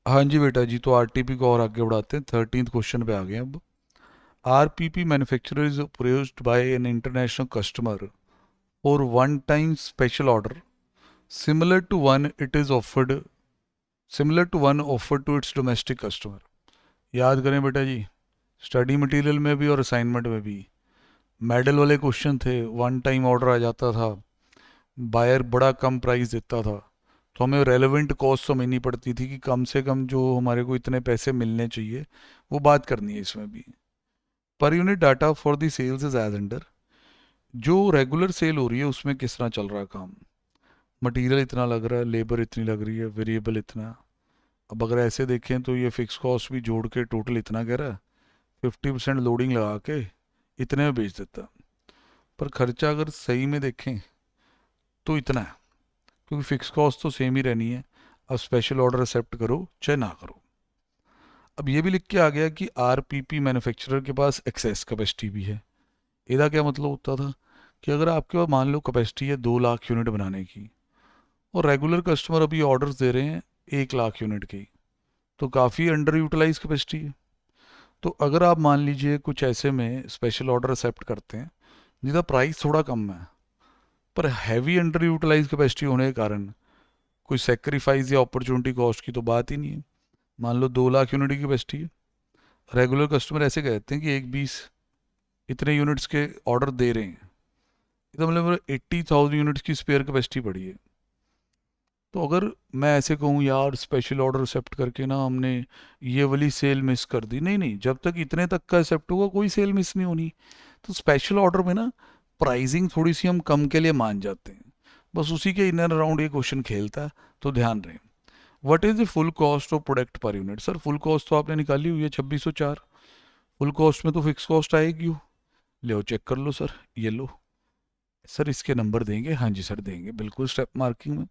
हाँ जी बेटा जी, तो आरटीपी को और आगे बढ़ाते हैं। 13th क्वेश्चन पे आ गए अब। RPP manufacturer is approached by an international customer for one time special order similar to one it is offered similar to one offered to its domestic customer. याद करें बेटा जी, स्टडी मटेरियल में भी और असाइनमेंट में भी मेडल वाले question थे। वन टाइम ऑर्डर आ जाता था, बायर बड़ा कम प्राइस देता था, तो हमें रेलेवेंट कॉस्ट समझनी पड़ती थी कि कम से कम जो हमारे को इतने पैसे मिलने चाहिए वो बात करनी है इसमें भी। पर unit data for the sales is as under. जो रेगुलर सेल हो रही है उसमें किस तरह चल रहा है काम। मटेरियल इतना लग रहा है, लेबर इतनी लग रही है, वेरिएबल इतना। अब अगर ऐसे देखें तो ये फिक्स कॉस्ट भी जोड़ के टोटल इतना कह रहा है। 50% लोडिंग लगा के इतने में बेच देता, पर खर्चा अगर सही में देखें तो इतना है, क्योंकि फिक्स कॉस्ट तो सेम ही रहनी है। अब स्पेशल ऑर्डर एक्सेप्ट करो चाहे ना करो। अब ये भी लिख के आ गया कि आरपीपी मैन्युफैक्चरर के पास एक्सेस कैपेसिटी भी है। इसका क्या मतलब होता था कि अगर आपके पास मान लो कैपेसिटी है 2 लाख यूनिट बनाने की, और रेगुलर कस्टमर अभी ऑर्डर्स दे रहे हैं 1 लाख यूनिट की, तो काफ़ी अंडर यूटिलाइज कैपेसिटी है। तो अगर आप मान लीजिए कुछ ऐसे में स्पेशल ऑर्डर एक्सेप्ट करते हैं जिसका प्राइस थोड़ा कम है, पर हैवी अंडर यूटिलाइज कैपेसिटी होने के कारण कोई सेक्रीफाइस या अपॉर्चुनिटी कॉस्ट की तो बात ही नहीं है। मान लो 2 लाख यूनिट की कैपेसिटी है, रेगुलर कस्टमर ऐसे कहते हैं कि एक 20 इतने यूनिट्स के ऑर्डर दे रहे हैं, इसका मतलब 80,000 यूनिट्स की स्पेयर कैपेसिटी पड़ी है। तो अगर मैं ऐसे कहूँ यार स्पेशल ऑर्डर एक्सेप्ट करके ना हमने ये वाली सेल मिस कर दी, नहीं नहीं, जब तक इतने तक का एक्सेप्ट होगा कोई सेल मिस नहीं होनी। तो स्पेशल ऑर्डर में ना प्राइसिंग थोड़ी सी हम कम के लिए मान जाते हैं, बस उसी के इन एंड अराउंड ये क्वेश्चन खेलता है, तो ध्यान रहे। What is the full cost of product per unit. Sir full cost तो आपने निकाली हुई है 2604। फुल कॉस्ट में तो फिक्स कॉस्ट आएगी हो। ले चेक कर लो सर, ये लो। सर इसके नंबर देंगे, हाँ जी सर देंगे, बिल्कुल स्टेप मार्किंग में।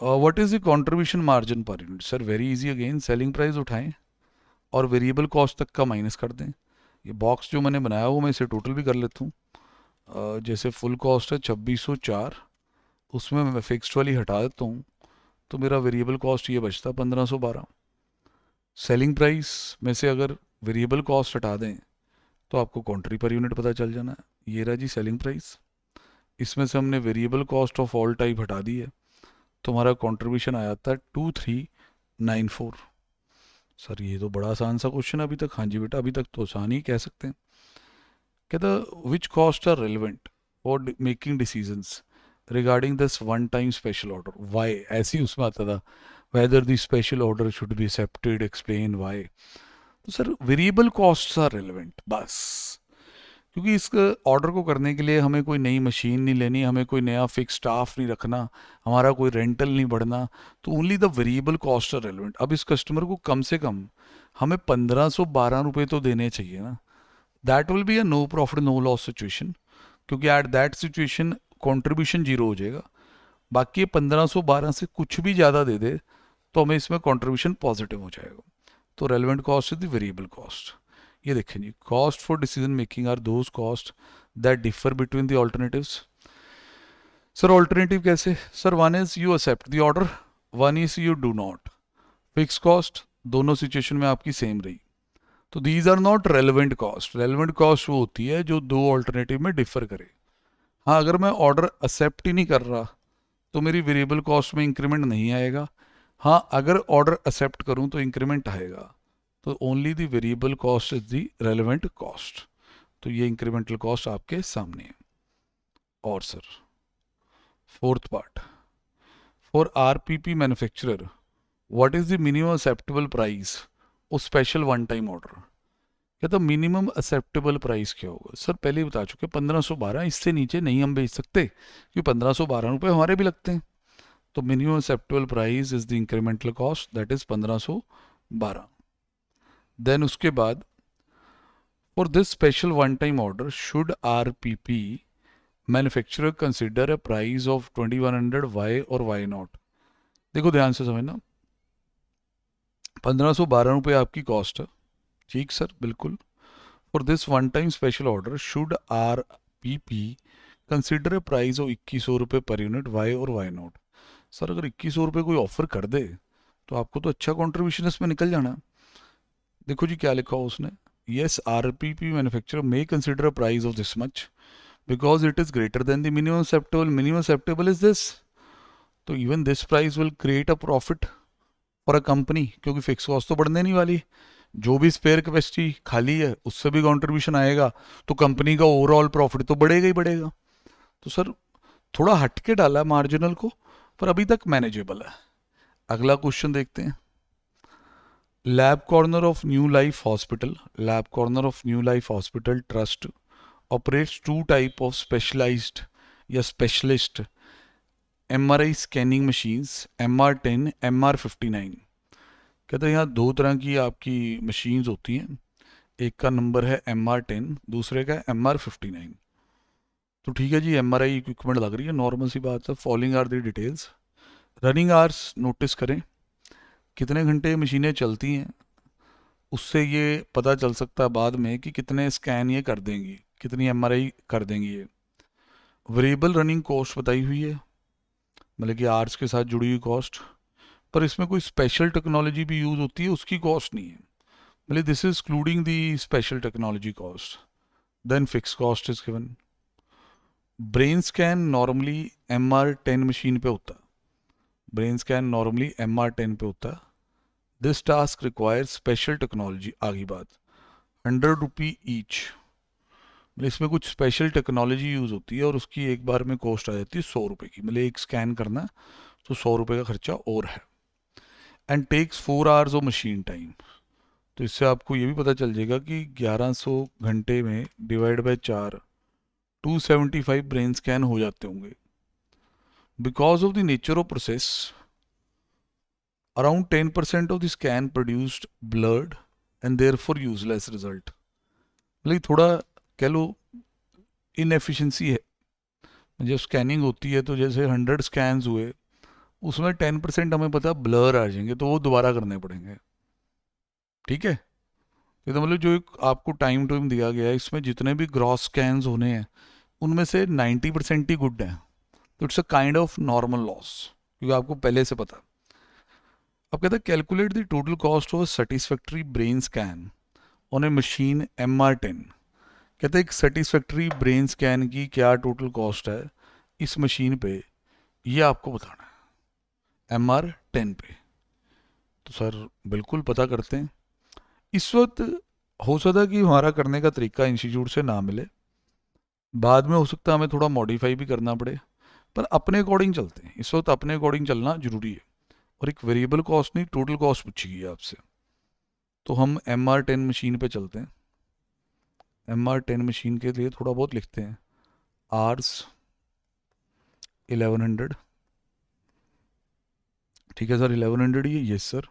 What is the contribution margin per unit. Sir very easy again, selling price उठाएं और वेरिएबल कॉस्ट तक का माइनस कर दें। ये बॉक्स जो मैंने बनाया वो मैं इसे टोटल भी कर लेता हूँ। जैसे फुल कॉस्ट है 2604, उसमें मैं फिक्स्ड वाली हटा देता हूँ, तो मेरा वेरिएबल कॉस्ट ये बचता 1512। सेलिंग प्राइस में से अगर वेरिएबल कॉस्ट हटा दें तो आपको कॉन्ट्री पर यूनिट पता चल जाना है। ये रहा जी सेलिंग प्राइस, इसमें से हमने variable cost of all type हटा दी है, तो हमारा कंट्रीब्यूशन आ जाता है 2394। सर ये तो बड़ा आसान सा क्वेश्चन है अभी तक। हाँ जी बेटा, अभी तक तो आसान ही कह सकते हैं। कहता which cost are relevant for making decisions regarding this one time special order, why, ऐसे ही उसमें आता था whether the special order should be accepted, explain why. तो sir variable cost are relevant बस, क्योंकि इस ऑर्डर को करने के लिए हमें कोई नई मशीन नहीं लेनी, हमें कोई नया फिक्स स्टाफ नहीं रखना, हमारा कोई रेंटल नहीं बढ़ना। तो only the variable cost are relevant. अब इस कस्टमर को कम से कम हमें 1512 रुपये तो देने चाहिए ना। That will be a no profit no loss situation, क्योंकि at that situation contribution zero हो जाएगा। बाकी ये 1512 से कुछ भी ज़्यादा दे दे तो हमें इसमें कॉन्ट्रीब्यूशन पॉजिटिव हो जाएगा। तो relevant cost is the variable cost. ये देखें जी, cost for decision making are those cost that differ between the alternatives. Sir alternative कैसे। Sir one is you accept the order, one is you do not. Fix cost दोनों situation में आपकी same रही, तो these are not relevant cost. Relevant cost वो होती है जो दो ऑल्टरनेटिव में डिफर करे। हाँ अगर मैं ऑर्डर एक्सेप्ट ही नहीं कर रहा तो मेरी वेरिएबल कॉस्ट में इंक्रीमेंट नहीं आएगा। हाँ अगर ऑर्डर एक्सेप्ट करूं तो इंक्रीमेंट आएगा। तो only the variable cost is the relevant cost. तो ये इंक्रीमेंटल कॉस्ट आपके सामने है। और sir fourth part, for RPP manufacturer what is the minimum acceptable price और स्पेशल वन टाइम ऑर्डर। क्या तो मिनिमम एक्सेप्टेबल प्राइस क्या होगा। सर पहले ही बता चुके 1512, इससे नीचे नहीं हम बेच सकते क्योंकि 1512 रुपये हमारे भी लगते हैं। तो minimum acceptable price is the incremental cost, that is 1512। Then उसके बाद for this special one time order should RPP manufacturer consider a price of 2100 why और वाई नॉट। देखो ध्यान से समझना, 1512 रुपये आपकी कॉस्ट है, ठीक सर बिल्कुल। For this one time special order should RPP consider a price of 2100 रुपये पर यूनिट वाई और वाई नॉट। सर अगर 2100 रुपये कोई ऑफर कर दे तो आपको तो अच्छा कंट्रीब्यूशन इसमें निकल जाना। देखो जी क्या लिखा हो उसने, yes RPP manufacturer may consider a price of this much because it is greater than the minimum acceptable is this, तो even this price will create a profit for a company, क्योंकि फिक्स कॉस्ट तो बढ़ने नहीं वाली, जो भी spare capacity खाली है उससे भी कंट्रीब्यूशन आएगा, तो कंपनी का ओवरऑल प्रॉफिट तो बढ़ेगा ही बढ़ेगा। तो सर थोड़ा हटके डाला मार्जिनल को, पर अभी तक मैनेजेबल है। अगला क्वेश्चन देखते हैं। Lab Corner of New Life Hospital, Lab Corner of New Life Hospital Trust operates two type of specialized या specialist MRI scanning machines, MR10 MR59। कहते हैं यहाँ दो तरह की आपकी मशीन्स होती हैं, एक का नंबर है MR10, दूसरे का MR59। तो ठीक है जी, MRI इक्विपमेंट लग रही है, नॉर्मल सी बात है। Following are the details. Running hours notice करें, कितने घंटे मशीनें चलती हैं, उससे ये पता चल सकता है बाद में कि कितने स्कैन ये कर देंगी, कितनी MRI कर देंगी ये। वेरिएबल रनिंग कॉस्ट बताई हुई है, मतलब कि आवर्स के साथ जुड़ी हुई कॉस्ट, पर इसमें कोई स्पेशल टेक्नोलॉजी भी यूज़ होती है उसकी कॉस्ट नहीं है, मतलब this is excluding the special technology cost. Then fix cost is given. Brain scan normally MR10 machine पे होता है, ब्रेन स्कैन नॉर्मली MR10 पे होता है। This task require special technology, आगे बात। 100 रुपी ईच, मतलब इसमें कुछ स्पेशल टेक्नोलॉजी यूज़ होती है और उसकी एक बार में कॉस्ट आ जाती है 100 रुपये की, मतलब एक स्कैन करना तो 100 रुपये का खर्चा और है। And takes 4 hours of machine time, तो इससे आपको ये भी पता चल जाएगा कि 1100 घंटे में डिवाइड बाय 4, 275 ब्रेन स्कैन हो जाते होंगे। Because of the nature of process around 10% of the scan produced blurred and therefore useless result, मतलब थोड़ा कह लो इनएफिशिएंसी है। जब स्कैनिंग होती है तो जैसे 100 स्कैन्स हुए, उसमें 10% हमें पता ब्लर आ जाएंगे, तो वो दोबारा करने पड़ेंगे। ठीक है, ये तो मतलब जो एक आपको टाइम टू दिया गया है, इसमें जितने भी ग्रॉस स्कैन्स होने हैं उनमें से 90% ही गुड हैं, तो it's a kind of normal loss, क्योंकि आपको पहले से पता। अब कहते हैं calculate the total cost of satisfactory brain scan on A machine MR10। कहते हैं एक सेटिस्फैक्ट्री ब्रेन स्कैन की क्या टोटल कॉस्ट है इस मशीन पे, ये आपको बताना है MR10 पे। तो सर बिल्कुल पता करते हैं। इस वक्त हो सकता है कि हमारा करने का तरीका इंस्टीट्यूट से ना मिले, बाद में हो सकता है हमें थोड़ा मॉडिफाई भी करना पड़े, पर अपने अकॉर्डिंग चलते हैं, इस वक्त अपने अकॉर्डिंग चलना जरूरी है। और एक वेरिएबल कॉस्ट नहीं, टोटल कॉस्ट पूछी गई है आपसे, तो हम MR10 मशीन पे चलते हैं। MR10 मशीन के लिए थोड़ा बहुत लिखते हैं। आर्स 1100, ठीक है सर 1100 ही है, यस सर।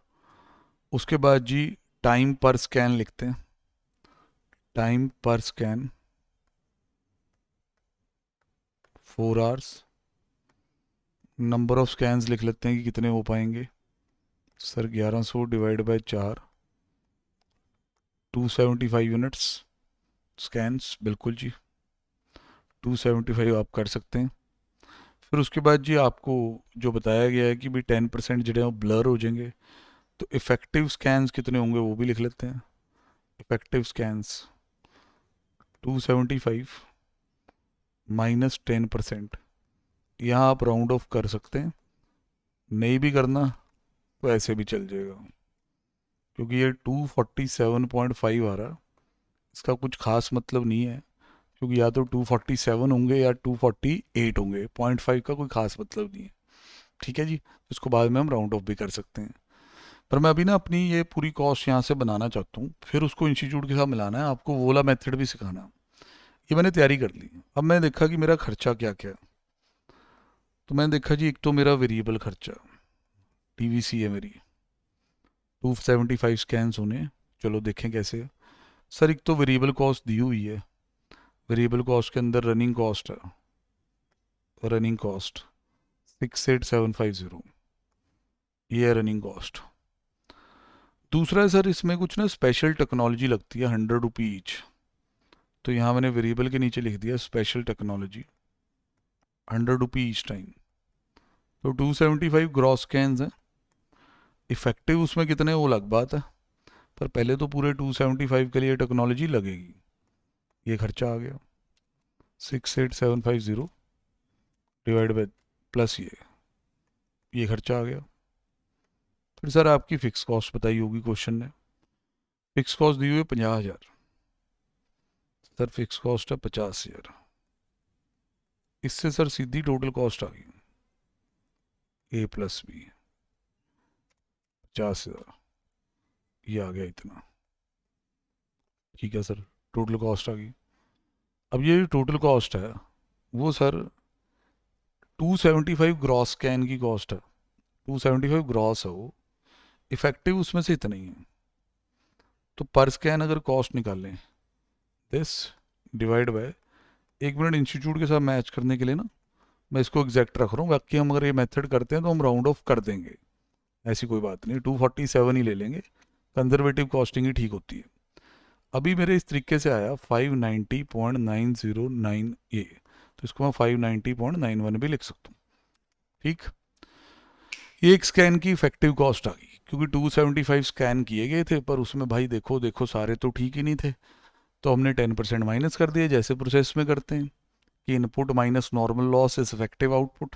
उसके बाद जी टाइम पर स्कैन लिखते हैं, टाइम पर scan 4 hours. Number of scans लिख लेते हैं कि कितने हो पाएंगे sir, 1100 divide by 4, 275 units scans, बिल्कुल जी 275 आप कर सकते हैं। फिर उसके बाद जी आपको जो बताया गया है कि भी 10% जो है वो ब्लर हो जाएंगे, तो इफ़ेक्टिव स्कैन्स कितने होंगे वो भी लिख लेते हैं। इफ़ेक्टिव स्कैन्स 275 माइनस 10%, यहाँ आप राउंड ऑफ कर सकते हैं, नहीं भी करना तो ऐसे भी चल जाएगा, क्योंकि ये 247.5 आ रहा, इसका कुछ खास मतलब नहीं है, क्योंकि या तो 247 होंगे या 248 होंगे, 0.5 का कोई खास मतलब नहीं है। ठीक है जी, इसको बाद में हम राउंड ऑफ भी कर सकते हैं। पर मैं अभी ना अपनी ये पूरी कॉस्ट यहाँ से बनाना चाहता हूँ, फिर उसको इंस्टीट्यूट के साथ मिलाना है, आपको वो वाला मेथड भी सिखाना है। ये मैंने तैयारी कर ली। अब मैंने देखा कि मेरा खर्चा क्या क्या है, तो मैंने देखा जी एक तो मेरा वेरिएबल खर्चा TVC है मेरी, 275 स्कैन्स होने, चलो देखें कैसे। सर एक तो वेरिएबल कॉस्ट दी हुई है, वेरिएबल कॉस्ट के अंदर रनिंग कॉस्ट है, रनिंग कॉस्ट 68750, ये है रनिंग कॉस्ट। दूसरा है सर इसमें कुछ ना स्पेशल टेक्नोलॉजी लगती है 100 रुपी ईच, तो यहाँ मैंने वेरिएबल के नीचे लिख दिया स्पेशल टेक्नोलॉजी 100 रुपी ईच टाइम। तो 275 ग्रॉस स्कैन्स हैं, इफेक्टिव उसमें कितने वो अलग बात है, पर पहले तो पूरे 275 के लिए टेक्नोलॉजी लगेगी। ये खर्चा आ गया 68750 डिवाइड बाय प्लस ये खर्चा आ गया। फिर सर आपकी फिक्स कॉस्ट बताई होगी क्वेश्चन ने। फिक्स कॉस्ट दी हुई है 50,000, सर फिक्स कॉस्ट है 50,000। इससे सर सीधी टोटल कॉस्ट आ गई A+B 50,000, ये आ गया इतना। ठीक है सर, टोटल कॉस्ट आ गई। अब ये टोटल कॉस्ट है वो सर 275 ग्रॉस स्कैन की कॉस्ट है, 275 ग्रॉस है वो, इफेक्टिव उसमें से इतना ही है। तो पर स्कैन अगर कॉस्ट निकालें this divide by, 1 minute institute के साथ मैच करने के लिए ना मैं इसको एग्जैक्ट रख रहा हूँ, बाकी हम अगर ये मेथड करते हैं तो हम राउंड ऑफ कर देंगे, ऐसी कोई बात नहीं, 247 ही ले लेंगे, कंजर्वेटिव कॉस्टिंग ही ठीक होती है। अभी मेरे इस तरीके से आया 590.909 ए, तो इसको मैं 590.91 भी लिख सकता हूँ। ठीक, ये एक स्कैन की इफेक्टिव कॉस्ट आ गई, क्योंकि 275 स्कैन किए गए थे, पर उसमें भाई देखो देखो सारे तो ठीक ही नहीं थे, तो हमने 10% माइनस कर दिए, जैसे प्रोसेस में करते हैं कि input minus normal loss is effective output.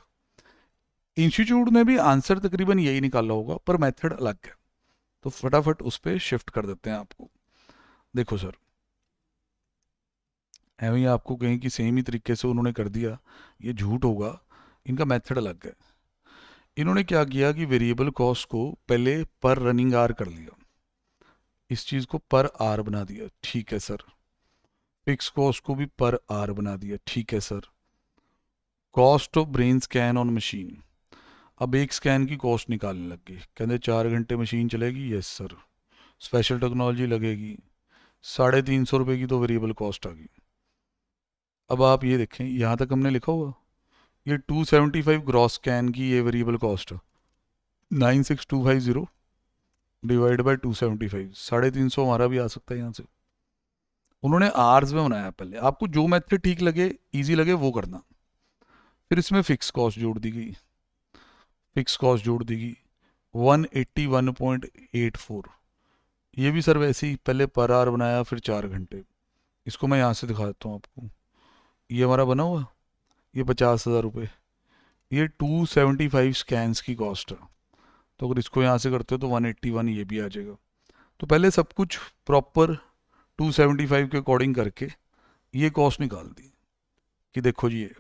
Institute ने भी आंसर तकरीबन यही निकाला होगा, पर मेथड अलग है, तो फटाफट उस पर शिफ्ट कर देते हैं आपको। देखो सर, एवं ही आपको कहीं कि सेम ही तरीके से उन्होंने कर दिया, ये झूठ होगा, इनका मेथड अलग है। इन्होंने क्या किया कि वेरिएबल कॉस्ट को पहले पर रनिंग आर कर लिया, इस चीज़ को पर आर बना दिया, ठीक है सर। फिक्स कॉस्ट को भी पर आर बना दिया, ठीक है sir. Cost of brain scan on machine, अब एक स्कैन की कॉस्ट निकालने लग गई, कहते 4 घंटे मशीन चलेगी, यस सर, स्पेशल टेक्नोलॉजी लगेगी, 350 रुपये की तो वेरिएबल कॉस्ट आ गई। अब आप ये देखें, यहाँ तक हमने लिखा हुआ ये 275 ग्रॉस स्कैन की ये वेरिएबल कॉस्ट 96250 डिवाइड बाय 275, 350 हमारा भी आ सकता है यहाँ से। उन्होंने आर्स में बनाया, पहले आपको जो मेथड ठीक लगे इजी लगे वो करना। फिर इसमें फिक्स कॉस्ट जोड़ दी गई, फिक्स कॉस्ट जोड़ दी गई 181.84, ये भी सर वैसे ही पहले पर आर बनाया फिर 4 घंटे। इसको मैं यहाँ से दिखा देता हूँ आपको, ये हमारा बना हुआ, ये 50,000 रुपये, ये 275 स्कैन्स की कॉस्ट है, तो अगर इसको यहाँ से करते हो तो 181 ये भी आ जाएगा। तो पहले सब कुछ प्रॉपर 275 के अकॉर्डिंग करके ये कॉस्ट निकाल दी कि देखो जी ये,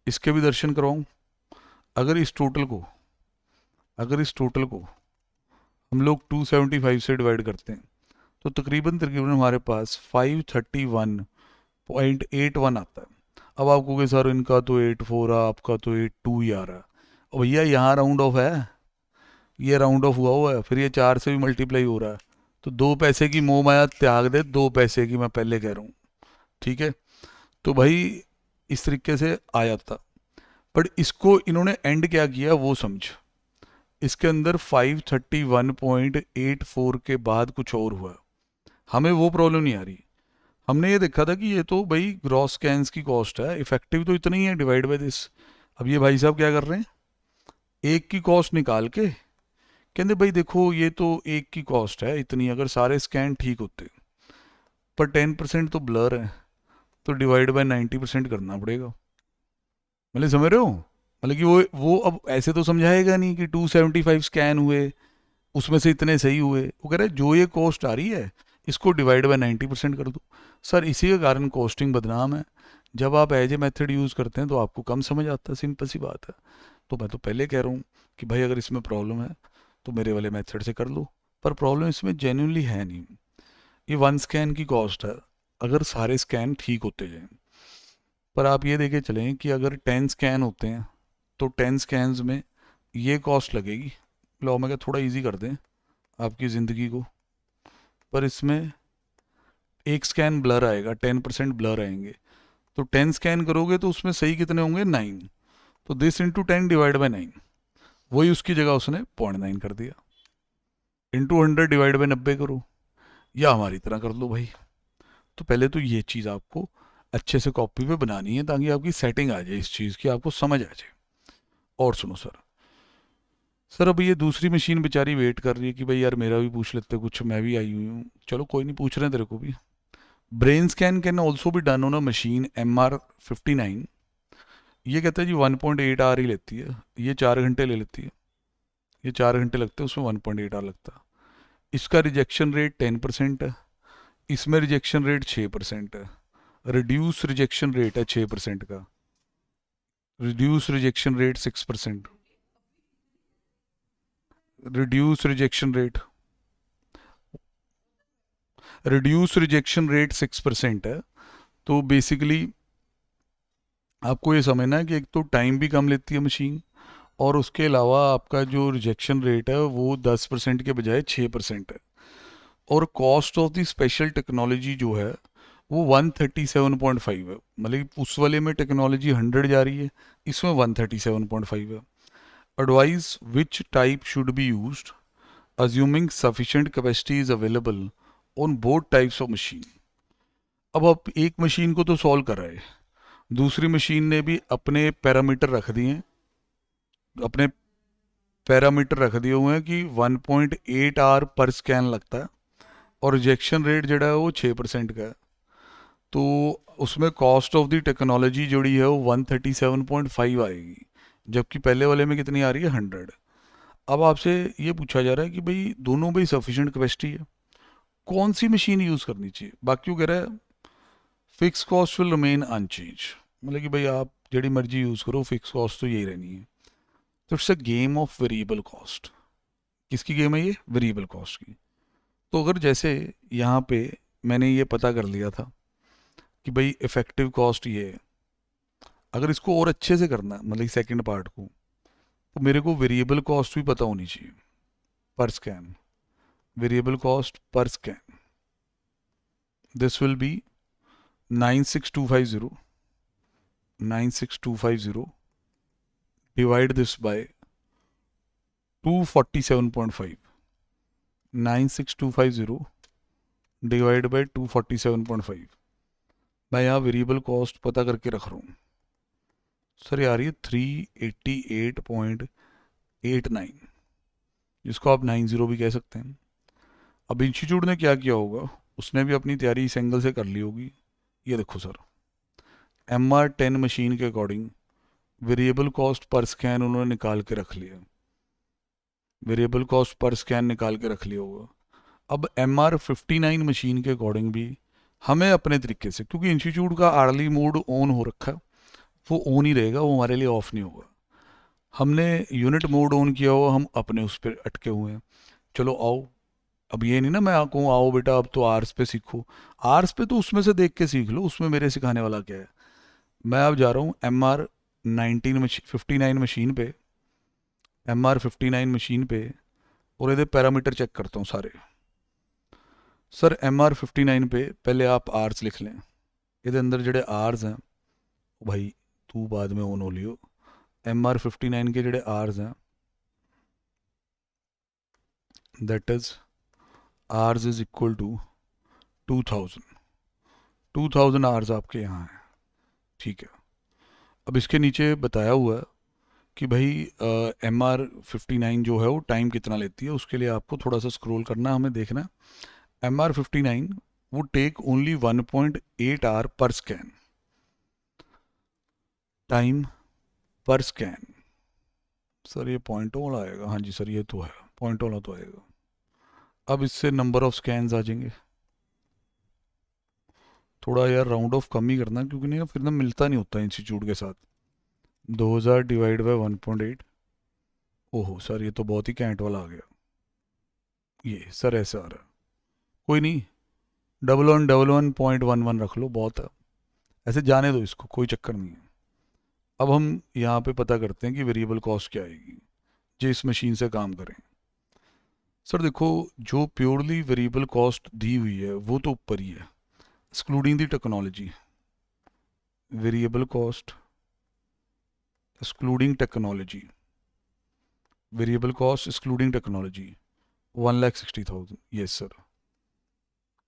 इसके भी दर्शन करवाऊँ। अगर इस टोटल को हम लोग 275 से डिवाइड करते हैं तो तकरीबन तकरीबन हमारे पास 531.81 आता है। अब आप कहोगे सर इनका तो 84 है, आपका तो 82 ही आ रहा है, और भैया यहाँ राउंड ऑफ है, ये राउंड ऑफ हुआ है, फिर ये 4 से भी मल्टीप्लाई हो रहा है, तो 2 पैसे की मोह माया त्याग दे, 2 पैसे की मैं पहले कह रहा हूँ, ठीक है। तो भाई इस तरीके से आ जाता, बट इसको इन्होंने एंड क्या किया वो समझ, इसके अंदर 531.84 के बाद कुछ और हुआ, हमें वो प्रॉब्लम नहीं आ रही। हमने ये देखा था कि ये तो भाई ग्रॉस स्कैन्स की कॉस्ट है, इफेक्टिव तो इतना ही है डिवाइड बाय दिस। अब ये भाई साहब क्या कर रहे हैं, एक की कॉस्ट निकाल के कहते भाई देखो ये तो एक की कॉस्ट है इतनी, अगर सारे स्कैन ठीक होते, पर 10% तो ब्लर है, तो डिवाइड बाय 90% करना पड़ेगा। मतलब समझ रहे हो, मतलब कि वो अब ऐसे तो समझाएगा नहीं कि 275 स्कैन हुए उसमें से इतने सही हुए, वो कह रहे जो ये कॉस्ट आ रही है इसको डिवाइड बाय 90% कर दो। सर इसी के कारण कॉस्टिंग बदनाम है, जब आप एज ए मेथड यूज़ करते हैं तो आपको कम समझ आता है, सिंपल सी बात है। तो मैं तो पहले कह रहा हूँ कि भाई अगर इसमें प्रॉब्लम है तो मेरे वाले मेथड से कर लो, पर प्रॉब्लम इसमें जेन्युइनली है नहीं। ये 1 स्कैन की कॉस्ट है अगर सारे स्कैन ठीक होते जाएं, पर आप ये देखे चलें कि अगर 10 स्कैन होते हैं तो 10 स्कैन्स में ये कॉस्ट लगेगी। लो मैं क्या थोड़ा इजी कर दें आपकी ज़िंदगी को, पर इसमें एक स्कैन ब्लर आएगा, 10% ब्लर आएंगे, तो 10 स्कैन करोगे तो उसमें सही कितने होंगे 9, तो दिस इंटू 10 डिवाइड बाई 9, वही उसकी जगह उसने 0.9 कर दिया। इंटू 100 डिवाइड बाई 90 करो, या हमारी तरह कर लो भाई। तो पहले तो ये चीज़ आपको अच्छे से कॉपी पे बनानी है ताकि आपकी सेटिंग आ जाए, इस चीज़ की आपको समझ आ जाए। और सुनो सर, सर अब ये दूसरी मशीन बेचारी वेट कर रही है कि भाई यार मेरा भी पूछ लेते कुछ, मैं भी आई हुई हूँ। चलो कोई नहीं, पूछ रहे हैं तेरे को भी। ब्रेन स्कैन कैन ऑल्सो भी done on a machine MR59। ये कहता है जी 1.8 आवर ही लेती है, ये 4 घंटे ले लेती है। ये 4 घंटे लगते हैं, उसमें 1.8 आवर लगता है। इसका रिजेक्शन रेट 10% है, इसमें रिजेक्शन रेट 6% है। रिड्यूस रिजेक्शन रेट है 6% का, reduce rejection rate 6%। Reduce rejection rate, reduce rejection rate 6% है। तो बेसिकली आपको ये समझना है कि एक तो टाइम भी कम लेती है मशीन, और उसके अलावा आपका जो रिजेक्शन रेट है वो 10% के बजाय 6% है। और cost of the special technology जो है वो 137.5 है। मतलब कि उस वाले में टेक्नोलॉजी 100 जा रही है, इसमें 137.5 है। Advice which type should be used assuming sufficient capacity is available on both types of machine. अब आप एक मशीन को तो सॉल्व कर रहे हैं, दूसरी मशीन ने भी अपने पैरामीटर रख दिए हैं, अपने पैरामीटर रख दिए हुए हैं कि 1.8 आवर पर स्कैन लगता है, और रिजेक्शन रेट जो है वो 6% का है। तो उसमें कॉस्ट ऑफ द टेक्नोलॉजी जोड़ी है वो 137.5 आएगी, जबकि पहले वाले में कितनी आ रही है, 100। अब आपसे ये पूछा जा रहा है कि भाई दोनों में सफिशिएंट कैपेसिटी है, कौन सी मशीन यूज़ करनी चाहिए। बाकी वो कह रहा है fix cost will remain unchanged, मतलब कि भाई आप जड़ी मर्जी यूज़ करो, फिक्स कॉस्ट तो यही रहनी है। तो it's a game of variable cost. किसकी गेम है ये, वेरिएबल कॉस्ट की। तो अगर जैसे यहाँ पे मैंने ये पता कर लिया था कि भाई इफ़ेक्टिव कॉस्ट ये है, अगर इसको और अच्छे से करना है, मतलब सेकंड पार्ट को, तो मेरे को वेरिएबल कॉस्ट भी पता होनी चाहिए पर scan. Variable cost per scan, this will be 96250, 96250 divide this by 247.5, 96250 divide by 247.5। मैं यहाँ वेरिएबल कॉस्ट पता करके रख रहा हूँ। सर ये आ रही है 388.89, जिसको आप 90 भी कह सकते हैं। अब इंस्टीट्यूट ने क्या किया होगा, उसने भी अपनी तैयारी इस एंगल से कर ली होगी। ये देखो सर, MR10 मशीन के according variable cost per scan उन्होंने निकाल के रख लिया, वेरिएबल कॉस्ट पर स्कैन निकाल के रख लिया होगा। अब MR59 मशीन के अकॉर्डिंग भी हमें अपने तरीके से, क्योंकि इंस्टीट्यूट का आर्ली मोड ऑन हो रखा है, वो ऑन ही रहेगा, वो हमारे लिए ऑफ नहीं होगा। हमने यूनिट मोड ऑन किया हुआ, हम अपने उस पर अटके हुए हैं। चलो आओ, अब ये नहीं ना मैं कहूँ आओ बेटा अब तो आर्स पे सीखो। आर्स पे तो उसमें से देख के सीख लो, उसमें मेरे सिखाने वाला क्या है। मैं अब जा रहा हूँ MR59 मशीन पे, MR59 मशीन पे, और ये पैरामीटर चेक करता हूँ सारे। सर MR59 पे पहले आप आर्स लिख लें, ये अंदर जड़े आर्स हैं भाई तू बाद में ऑन हो लियो। MR59 के जड़े आर्स हैं, that is hours is equal to 2000, 2000 hours आपके यहाँ है, ठीक है। अब इसके नीचे बताया हुआ है कि भाई MR59 जो है वो टाइम कितना लेती है, उसके लिए आपको थोड़ा सा स्क्रॉल करना है, हमें देखना है। MR59 वो टेक ओनली 1.8 आवर पर स्कैन, टाइम पर स्कैन। सर ये पॉइंट वाला आएगा, हाँ जी सर ये तो है, पॉइंट वाला तो आएगा। अब इससे नंबर ऑफ स्कैन्स आ जाएंगे। थोड़ा यार राउंड ऑफ कम ही करना, क्योंकि नहीं फिर ना मिलता नहीं होता इंस्टीट्यूट के साथ। 2000 डिवाइड बाई 1.8, ओहो सर ये तो बहुत ही कैंट वाला आ गया। ये सर ऐसा आ रहा है, कोई नहीं, 1111.11 रख लो, बहुत है। ऐसे जाने दो इसको, कोई चक्कर नहीं है। अब हम यहाँ पे पता करते हैं कि वेरिएबल कॉस्ट क्या आएगी जो इस मशीन से काम करें। सर देखो, जो प्योरली वेरिएबल कॉस्ट दी हुई है वो तो ऊपर ही है, excluding the technology. Variable cost excluding technology, variable cost excluding technology 1,60,000, yes sir.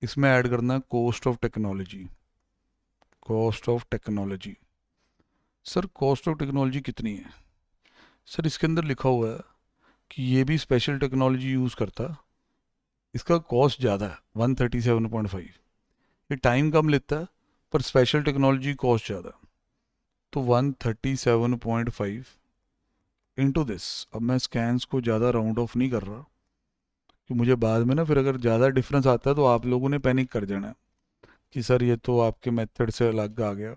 इसमें ऐड करना है cost of technology, cost of technology. Sir cost of technology कितनी है, सर इसके अंदर लिखा हुआ है कि ये भी स्पेशल टेक्नोलॉजी यूज़ करता, इसका कॉस्ट ज़्यादा है 137.5। ये टाइम कम लेता है पर स्पेशल टेक्नोलॉजी कॉस्ट ज़्यादा। तो 137.5 इंटू दिस, अब मैं स्कैन्स को ज़्यादा राउंड ऑफ नहीं कर रहा कि मुझे बाद में ना फिर अगर ज़्यादा डिफरेंस आता है तो आप लोगों ने पैनिक कर जाना है कि सर ये तो आपके मेथड से अलग आ गया।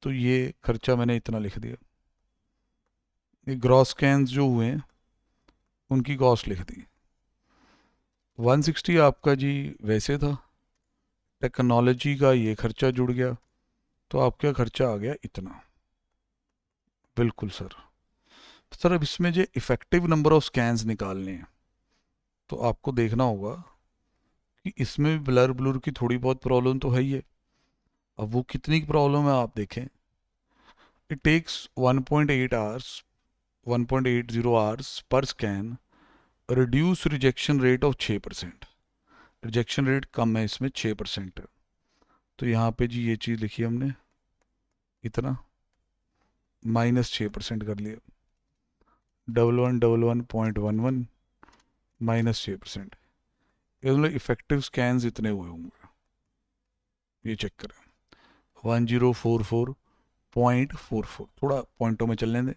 तो ये खर्चा मैंने इतना लिख दिया। ये ग्रॉस स्कैन्स जो हुए हैं उनकी कॉस्ट लिख दी। 160 आपका जी वैसे था, टेक्नोलॉजी का ये खर्चा जुड़ गया, तो आपका खर्चा आ गया इतना। बिल्कुल सर। सर अब इसमें जो इफ़ेक्टिव नंबर ऑफ स्कैन्स निकालने हैं तो आपको देखना होगा कि इसमें भी ब्लर ब्लूर की थोड़ी बहुत प्रॉब्लम तो है ही है। अब वो कितनी प्रॉब्लम है आप देखें। इट टेक्स 1.8 आवर्स 1.80 आवर्स पर scan, reduce rejection rate of 6%। Rejection rate कम है इसमें, 6% है। तो यहाँ पे जी ये चीज़ लिखी हमने इतना, -6% कर लिया। 1111.11 -6%। मतलब इफेक्टिव स्कैन्स इतने हुए होंगे, ये चेक करें। 1044.44, थोड़ा पॉइंटों में चलने दें।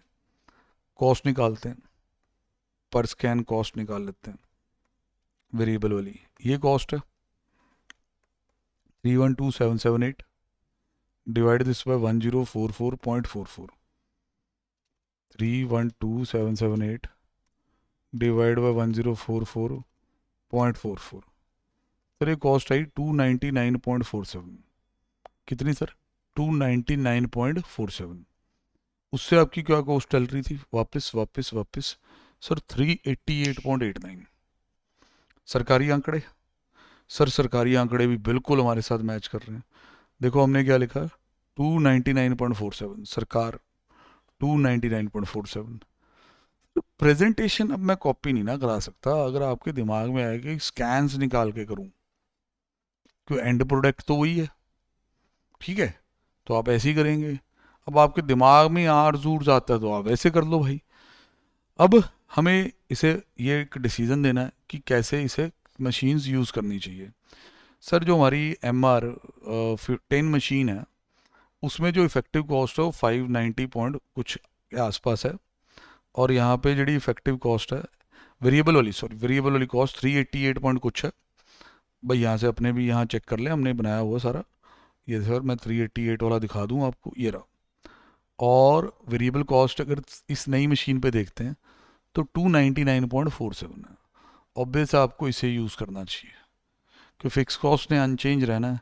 कॉस्ट निकालते हैं, पर स्कैन कॉस्ट निकाल लेते हैं वेरिएबल वाली। ये कॉस्ट है 312778, divide this by 1044.44। 312778 divide by 1044.44। Sir ये कॉस्ट आई 299.47। कितनी सर? 299.47। उससे आपकी क्या कॉस्ट चल रही थी? वापस वापस वापस सर 388.89। सरकारी आंकड़े, सर सरकारी आंकड़े भी बिल्कुल हमारे साथ मैच कर रहे हैं। देखो हमने क्या लिखा, 299.47 सरकार 299.47। प्रेजेंटेशन अब मैं कॉपी नहीं ना करा सकता, अगर आपके दिमाग में आए कि स्कैन्स निकाल के करूं, क्यों एंड प्रोडक्ट तो वही है, ठीक है, तो आप ऐसे ही करेंगे। अब आपके दिमाग में आर जूर जाता है तो आप ऐसे कर लो भाई। अब हमें इसे ये एक डिसीजन देना है कि कैसे इसे मशीन्स यूज़ करनी चाहिए। सर जो हमारी M10 मशीन है उसमें जो इफेक्टिव कॉस्ट है वो 590 पॉइंट कुछ के आसपास है, और यहाँ पे जी इफेक्टिव कॉस्ट है वेरिएबल वाली कॉस्ट 388 पॉइंट कुछ है। भाई यहाँ से अपने भी यहाँ चेक कर लें, हमने बनाया हुआ सारा। ये सर मैं 388 वाला दिखा दूँ आपको, ये रहा। और वेरिएबल कॉस्ट अगर इस नई मशीन पे देखते हैं तो 299.47 है। ऑब्वियस आपको इसे यूज़ करना चाहिए कि फिक्स कॉस्ट ने अनचेंज रहना है,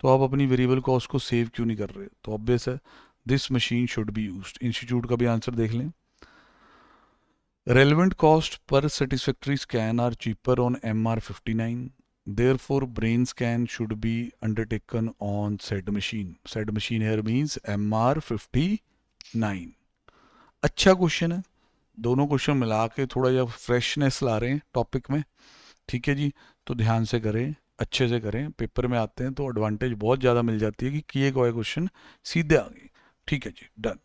तो आप अपनी वेरिएबल कॉस्ट को सेव क्यों नहीं कर रहे? तो ऑब्वियस है this machine should be used. Institute का भी आंसर देख लें। रेलेवेंट कॉस्ट पर satisfactory scan are cheaper on MR59, therefore brain scan should be undertaken on said machine. Said machine here means MR59। अच्छा क्वेश्चन है, दोनों question मिला के थोड़ा या फ्रेशनेस ला रहे हैं टॉपिक में, ठीक है जी। तो ध्यान से करें, अच्छे से करें, पेपर में आते हैं तो एडवांटेज बहुत ज़्यादा मिल जाती है कि किए गए क्वेश्चन सीधे आ गए। ठीक है जी, डन।